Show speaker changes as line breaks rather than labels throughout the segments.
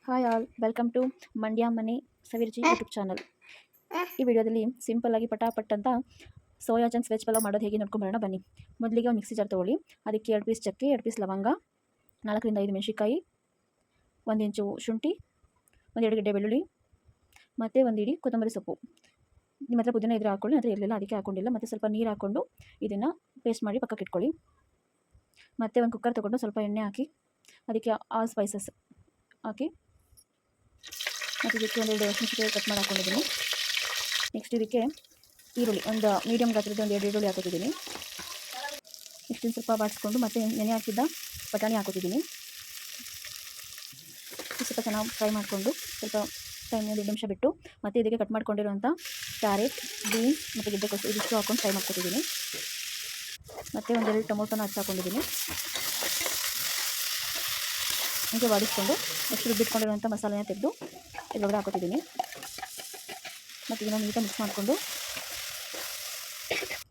Hi all, welcome to Mandya ಮನೆ ಸವಿರ್ಜಿ YouTube channel. ಈ ವಿಡಿಯೋದಲ್ಲಿ ಸಿಂಪಲ್ ಆಗಿ ಪಟಾಪಟ್ ಅಂತ ಸೋಯಾ ಚಂಕ್ಸ್ ವೆಜ್ ಪಲಾವ್ ಮಾಡೋದು ಹೇಗೆ ನೋಡ್ಕೊಂಬರೋಣ ಬನ್ನಿ. ಮೊದಲಿಗೆ ಒಂದು ಮಿಕ್ಸಿ ಜಾರ್ ತೊಗೊಳ್ಳಿ. ಅದಕ್ಕೆ 2 ಪೀಸ್ ಚಕ್ಕೆ, 2 ಪೀಸ್ ಲವಂಗ, 4 ರಿಂದ 5 ಮೆಣಸಿನಕಾಯಿ, 1 ಇಂಚು ಶುಂಠಿ, 1-2 ಗೆಡ್ಡೆ ಬೆಳ್ಳುಳ್ಳಿ ಮತ್ತು 1 ಇಡಿ ಕೊತ್ತಂಬರಿ ಸೊಪ್ಪು. ನಿಮ್ಮ ಹತ್ರ ಪುದೀನ ಇದ್ರೆ ಹಾಕ್ಕೊಳ್ಳಿ, ಆದರೆ ಇರಲಿಲ್ಲ ಅದಕ್ಕೆ ಹಾಕ್ಕೊಂಡಿಲ್ಲ. ಮತ್ತು ಸ್ವಲ್ಪ ನೀರು ಹಾಕ್ಕೊಂಡು ಇದನ್ನು ಪೇಸ್ಟ್ ಮಾಡಿ ಪಕ್ಕಕ್ಕೆ ಇಟ್ಕೊಳ್ಳಿ. ಮತ್ತು ಒಂದು ಕುಕ್ಕರ್ ತೊಗೊಂಡು ಸ್ವಲ್ಪ ಎಣ್ಣೆ ಹಾಕಿ ಅದಕ್ಕೆ ಆಲ್ ಸ್ಪೈಸಸ್ ಹಾಕಿ ಮತ್ತು ಇದಕ್ಕೆ 1-2 ಹಸಿಮೆಣಸಿನಕಾಯಿ ಕಟ್ ಮಾಡಿ ಹಾಕ್ಕೊಂಡಿದ್ದೀನಿ. ನೆಕ್ಸ್ಟ್ ಇದಕ್ಕೆ ಈರುಳ್ಳಿ ಒಂದು ಮೀಡಿಯಮ್ ಗಾತ್ರದ 1-2 ಈರುಳ್ಳಿ ಹಾಕೋತಿದ್ದೀನಿ. ನೆಕ್ಸ್ಟ್ ಸ್ವಲ್ಪ ಬಾಡಿಸ್ಕೊಂಡು ಮತ್ತೆ ನೆನೆ ಹಾಕಿದ್ದ ಬಟಾಣಿ ಹಾಕೋತಿದ್ದೀನಿ. ಸ್ವಲ್ಪ ಚೆನ್ನಾಗಿ ಫ್ರೈ ಮಾಡಿಕೊಂಡು ಸ್ವಲ್ಪ ಟೈಮ್ 1 ನಿಮಿಷ ಬಿಟ್ಟು ಮತ್ತು ಇದಕ್ಕೆ ಕಟ್ ಮಾಡ್ಕೊಂಡಿರುವಂಥ ಕ್ಯಾರೆಟ್, ಬೀನ್ಸ್ ಮತ್ತು ಗೆಡ್ಡೆಕೋಸು ಇದಿಷ್ಟು ಹಾಕ್ಕೊಂಡು ಫ್ರೈ ಮಾಡ್ಕೊತಿದ್ದೀನಿ. ಮತ್ತು 1-2 ಟೊಮೊಟೊನ ಹಾಕೊಂಡಿದ್ದೀನಿ. ಹೀಗೆ ಬಾಡಿಸ್ಕೊಂಡು ನೆಕ್ಸ್ಟ್ ರುಬ್ಬಿಟ್ಕೊಂಡಿರುವಂಥ ಮಸಾಲೆನ ತೆಗೆದು ಇದರೊಳಗೆ ಹಾಕೋತಿದ್ದೀನಿ. ಮತ್ತು ಇದನ್ನು ನೀಟಾಗಿ ಮಿಕ್ಸ್ ಮಾಡಿಕೊಂಡು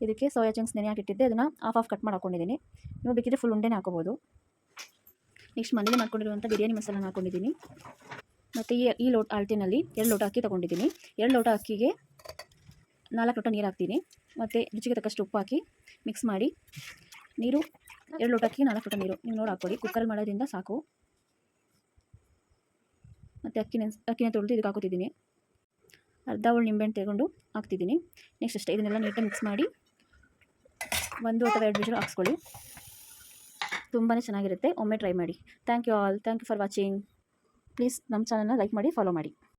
ಇದಕ್ಕೆ ಸೋಯಾ ಚಂಕ್ಸ್ ನೆನೆ ಹಾಕಿಟ್ಟಿದ್ದೆ ಅದನ್ನು ಹಾಫ್ ಕಟ್ ಮಾಡಿ ಹಾಕ್ಕೊಂಡಿದ್ದೀನಿ. ನೀವು ಬೇಕಿದ್ರೆ ಫುಲ್ ಉಂಡೆನೇ ಹಾಕೋಬೋದು. ನೆಕ್ಸ್ಟ್ ಮನೇಲಿ ಮಾಡ್ಕೊಂಡಿರುವಂಥ ಬಿರಿಯಾನಿ ಮಸಾಲನ ಹಾಕ್ಕೊಂಡಿದ್ದೀನಿ. ಮತ್ತು ಈ ಅಳತೆನಲ್ಲಿ 2 ಲೋಟ ಅಕ್ಕಿ ತೊಗೊಂಡಿದ್ದೀನಿ. 2 ಲೋಟ ಅಕ್ಕಿಗೆ 4 ಲೋಟ ನೀರು ಹಾಕ್ತೀನಿ. ಮತ್ತು ರುಚಿಗೆ ತಕ್ಕಷ್ಟು ಉಪ್ಪು ಹಾಕಿ ಮಿಕ್ಸ್ ಮಾಡಿ ನೀರು 2 ಲೋಟ ಅಕ್ಕಿಗೆ 4 ಲೋಟ ನೀರು ನೀವು ನೋಡಿ ಹಾಕ್ಕೊಳ್ಳಿ. ಕುಕ್ಕರಲ್ಲಿ ಮಾಡೋದ್ರಿಂದ ಸಾಕು. ಮತ್ತು ಅಕ್ಕಿನ ತೊಳೆದು ಇದಕ್ಕೆ ಹಾಕೋತಿದ್ದೀನಿ. ಅರ್ಧ ಹೋಳು ನಿಂಬೆಹಣ್ಣು ತೆಗೊಂಡು ಹಾಕ್ತಿದ್ದೀನಿ. ನೆಕ್ಸ್ಟ್ ಅಷ್ಟೇ ಇದನ್ನೆಲ್ಲ ನೀಟಾಗಿ ಮಿಕ್ಸ್ ಮಾಡಿ 1 ಅಥವಾ 2 ವಿಷಲ್ ಹಾಕ್ಸ್ಕೊಳ್ಳಿ. ತುಂಬಾ ಚೆನ್ನಾಗಿರುತ್ತೆ, ಒಮ್ಮೆ ಟ್ರೈ ಮಾಡಿ. Thank you all, thank you for watching. Please ನಮ್ಮ ಚಾನಲ್ನ ಲೈಕ್ ಮಾಡಿ, ಫಾಲೋ ಮಾಡಿ.